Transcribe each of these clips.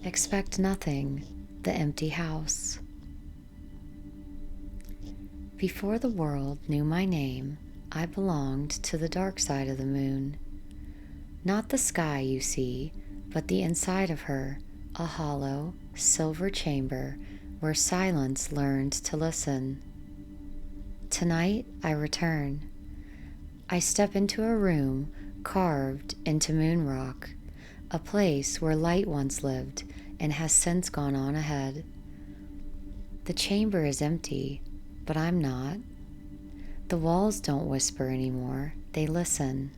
Expect nothing, the empty house. Before the world knew my name, I belonged to the dark side of the moon. Not the sky you see, but the inside of her, a hollow, silver chamber where silence learned to listen. Tonight I return. I step into a room carved into moon rock, a place where light once lived and has since gone on ahead. The chamber is empty, but I'm not. The walls don't whisper anymore, they listen.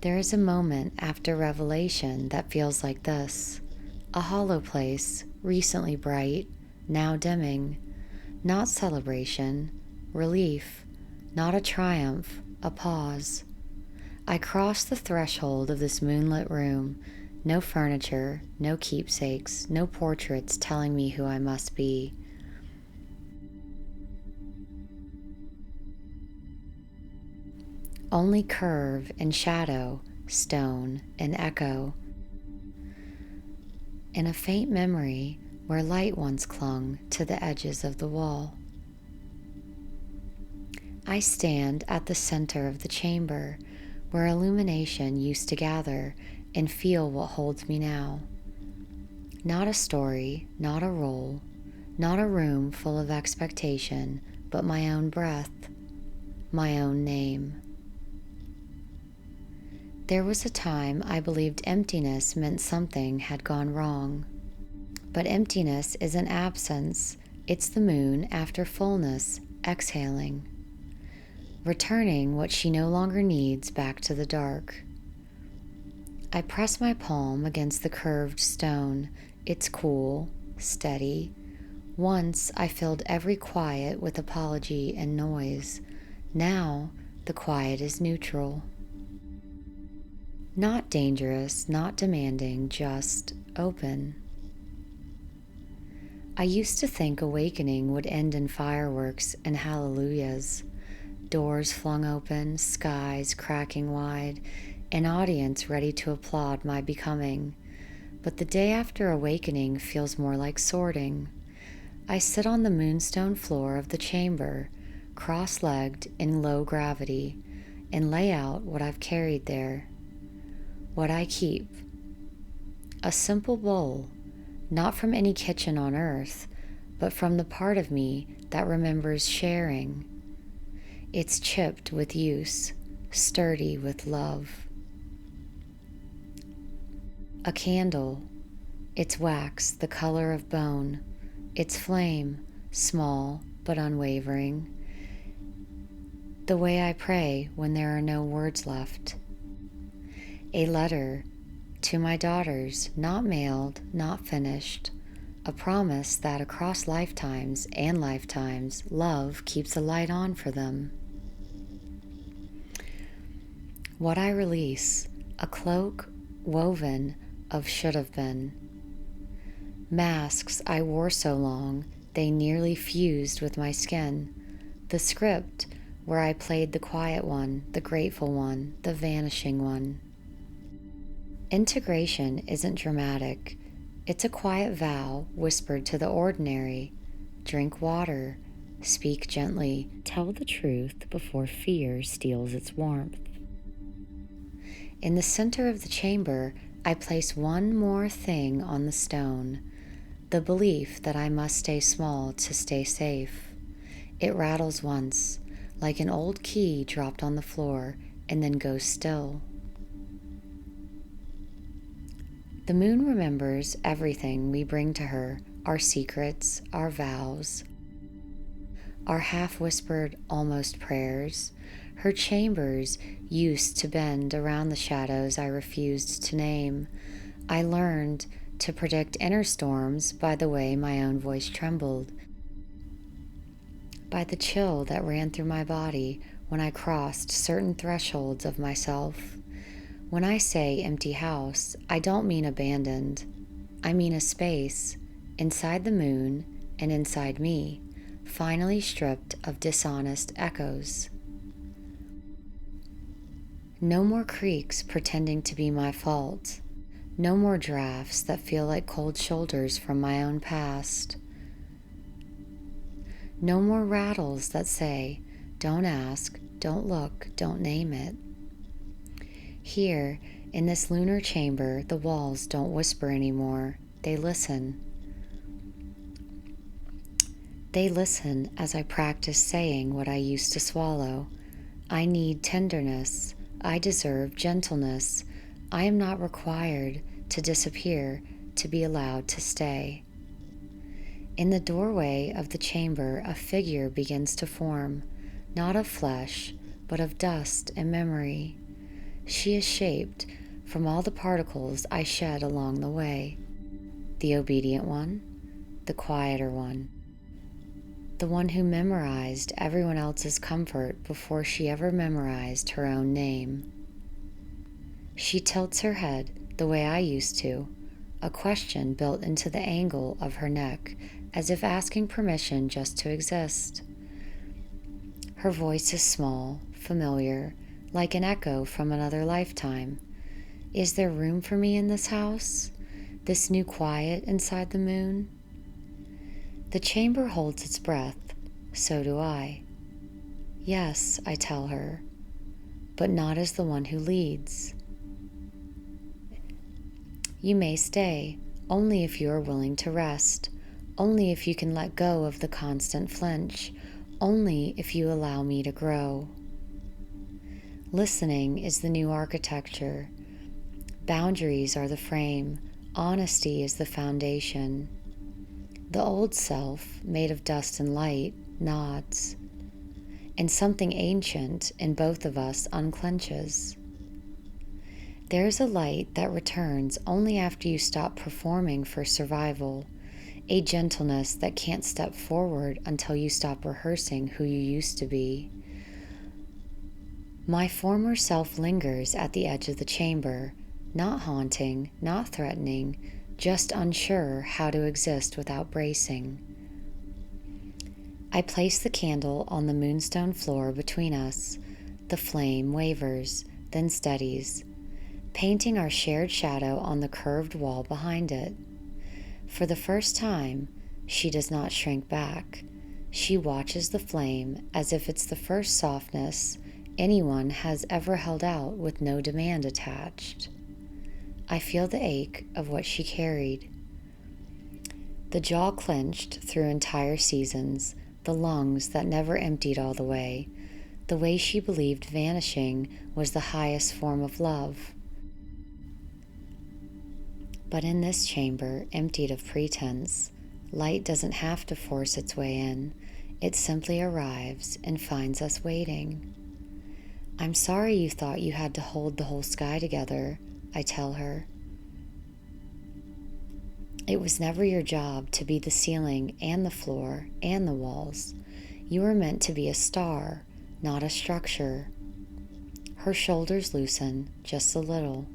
There is a moment after revelation that feels like this, a hollow place, recently bright, now dimming, not celebration, relief, not a triumph, a pause. I cross the threshold of this moonlit room, no furniture, no keepsakes, no portraits telling me who I must be. Only curve and shadow, stone and echo, and a faint memory where light once clung to the edges of the wall. I stand at the center of the chamber, where illumination used to gather, and feel what holds me now. Not a story, not a role, not a room full of expectation, but my own breath, my own name. There was a time I believed emptiness meant something had gone wrong. But emptiness isn't absence, it's the moon after fullness, exhaling, returning what she no longer needs back to the dark. I press my palm against the curved stone. It's cool, steady. Once I filled every quiet with apology and noise. Now the quiet is neutral. Not dangerous, not demanding, just open. I used to think awakening would end in fireworks and hallelujahs, doors flung open, skies cracking wide, an audience ready to applaud my becoming. But the day after awakening feels more like sorting. I sit on the moonstone floor of the chamber, cross-legged in low gravity, and lay out what I've carried there. What I keep. A simple bowl, not from any kitchen on earth, but from the part of me that remembers sharing. It's chipped with use, sturdy with love. A candle, its wax the color of bone, its flame small but unwavering. The way I pray when there are no words left. A letter to my daughters, not mailed, not finished. A promise that across lifetimes and lifetimes, love keeps a light on for them. What I release, a cloak woven of should have been. Masks I wore so long, they nearly fused with my skin. The script where I played the quiet one, the grateful one, the vanishing one. Integration isn't dramatic. It's a quiet vow whispered to the ordinary. Drink water. Speak gently. Tell the truth before fear steals its warmth. In the center of the chamber, I place one more thing on the stone. The belief that I must stay small to stay safe. It rattles once, like an old key dropped on the floor, and then goes still. The moon remembers everything we bring to her, our secrets, our vows, our half-whispered, almost prayers. Her chambers used to bend around the shadows I refused to name. I learned to predict inner storms by the way my own voice trembled, by the chill that ran through my body when I crossed certain thresholds of myself. When I say empty house, I don't mean abandoned. I mean a space, inside the moon and inside me, finally stripped of dishonest echoes. No more creaks pretending to be my fault. No more drafts that feel like cold shoulders from my own past. No more rattles that say, don't ask, don't look, don't name it. Here, in this lunar chamber, the walls don't whisper anymore. They listen. They listen as I practice saying what I used to swallow. I need tenderness. I deserve gentleness. I am not required to disappear to be allowed to stay. In the doorway of the chamber, a figure begins to form, not of flesh, but of dust and memory. She is shaped from all the particles I shed along the way. The obedient one, the quieter one, the one who memorized everyone else's comfort before she ever memorized her own name. She tilts her head the way I used to, a question built into the angle of her neck, as if asking permission just to exist. Her voice is small, familiar, like an echo from another lifetime. Is there room for me in this house? This new quiet inside the moon? The chamber holds its breath, so do I. Yes, I tell her, but not as the one who leads. You may stay, only if you are willing to rest, only if you can let go of the constant flinch, only if you allow me to grow. Listening is the new architecture. Boundaries are the frame, honesty is the foundation. The old self, made of dust and light, nods, and something ancient in both of us unclenches. There is a light that returns only after you stop performing for survival, a gentleness that can't step forward until you stop rehearsing who you used to be. My former self lingers at the edge of the chamber, not haunting, not threatening, just unsure how to exist without bracing. I place the candle on the moonstone floor between us. The flame wavers, then steadies, painting our shared shadow on the curved wall behind it. For the first time, she does not shrink back. She watches the flame as if it's the first softness anyone has ever held out with no demand attached. I feel the ache of what she carried. The jaw clenched through entire seasons, the lungs that never emptied all the way she believed vanishing was the highest form of love. But in this chamber, emptied of pretense, light doesn't have to force its way in. It simply arrives and finds us waiting. I'm sorry you thought you had to hold the whole sky together, I tell her. It was never your job to be the ceiling and the floor and the walls. You were meant to be a star, not a structure. Her shoulders loosen just a little.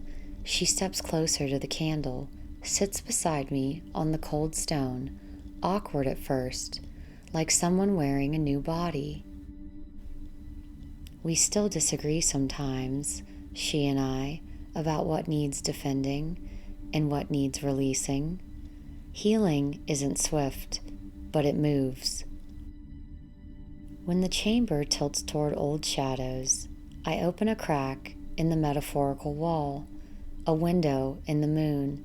She steps closer to the candle, sits beside me on the cold stone, awkward at first, like someone wearing a new body. We still disagree sometimes, she and I, about what needs defending and what needs releasing. Healing isn't swift, but it moves. When the chamber tilts toward old shadows, I open a crack in the metaphorical wall, a window in the moon,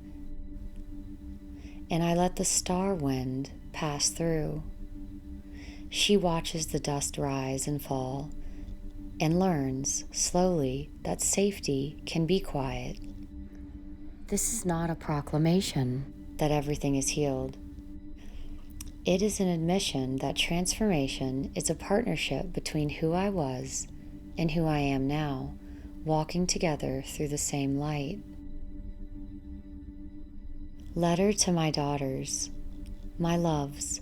and I let the star wind pass through. She watches the dust rise and fall, and learns, slowly, that safety can be quiet. This is not a proclamation that everything is healed. It is an admission that transformation is a partnership between who I was and who I am now, walking together through the same light. Letter to my daughters. My loves,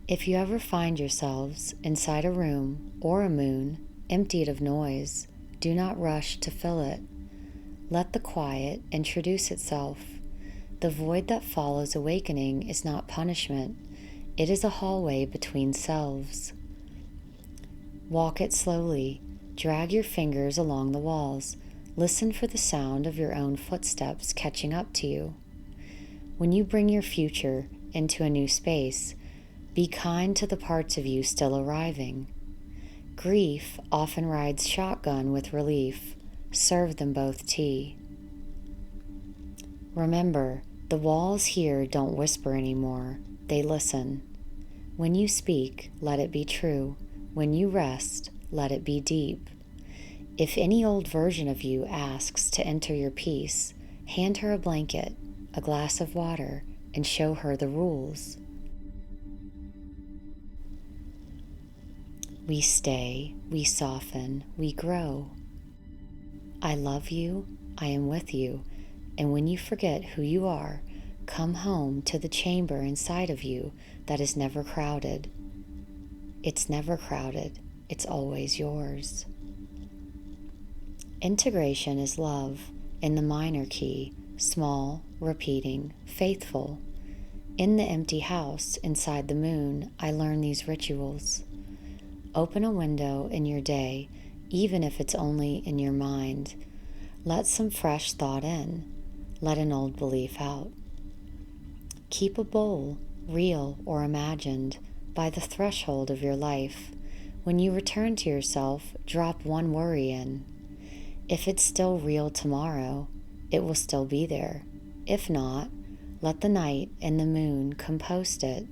if you ever find yourselves inside a room or a moon emptied of noise, do not rush to fill it. Let the quiet introduce itself. The void that follows awakening is not punishment. It is a hallway between selves. Walk it slowly. Drag your fingers along the walls. Listen for the sound of your own footsteps catching up to you. When you bring your future into a new space, be kind to the parts of you still arriving. Grief often rides shotgun with relief. Serve them both tea. Remember, the walls here don't whisper anymore. They listen. When you speak, let it be true. When you rest, let it be deep. If any old version of you asks to enter your peace, hand her a blanket, a glass of water, and show her the rules. We stay, we soften, we grow. I love you, I am with you, and when you forget who you are, come home to the chamber inside of you that is never crowded. It's never crowded, it's always yours. Integration is love in the minor key, small, repeating, faithful. In the empty house inside the moon, I learn these rituals. Open a window in your day, even if it's only in your mind. Let some fresh thought in. Let an old belief out. Keep a bowl, real or imagined, by the threshold of your life. When you return to yourself, drop one worry in. If it's still real tomorrow, it will still be there. If not, let the night and the moon compost it.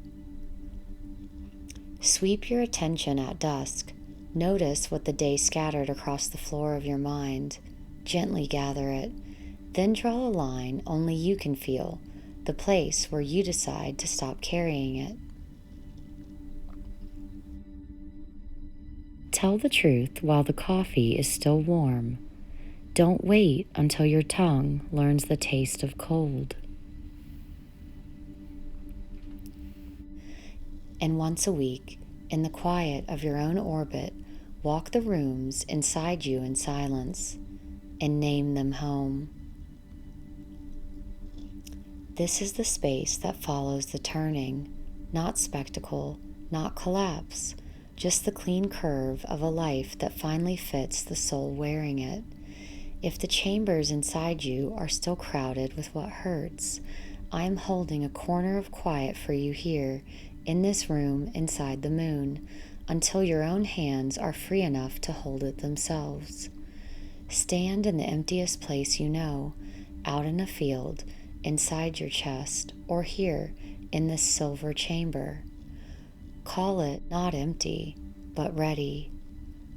Sweep your attention at dusk. Notice what the day scattered across the floor of your mind. Gently gather it. Then draw a line only you can feel, the place where you decide to stop carrying it. Tell the truth while the coffee is still warm. Don't wait until your tongue learns the taste of cold. And once a week, in the quiet of your own orbit, walk the rooms inside you in silence and name them home. This is the space that follows the turning, not spectacle, not collapse, just the clean curve of a life that finally fits the soul wearing it. If the chambers inside you are still crowded with what hurts, I am holding a corner of quiet for you here in this room inside the moon until your own hands are free enough to hold it themselves. Stand in the emptiest place you know, out in a field, inside your chest, or here in this silver chamber. Call it not empty, but ready.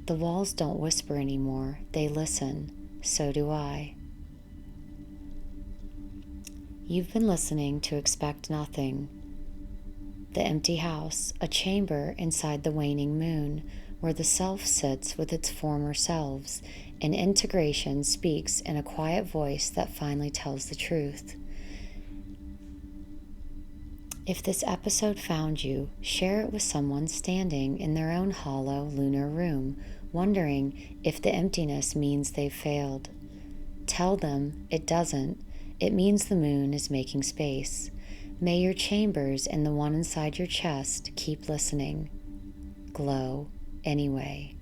The walls don't whisper anymore, they listen. So do I. You've been listening to Expect Nothing. The empty house, a chamber inside the waning moon, where the self sits with its former selves, and integration speaks in a quiet voice that finally tells the truth. If this episode found you, share it with someone standing in their own hollow lunar room, wondering if the emptiness means they've failed. Tell them it doesn't. It means the moon is making space. May your chambers and the one inside your chest keep listening. Glow anyway.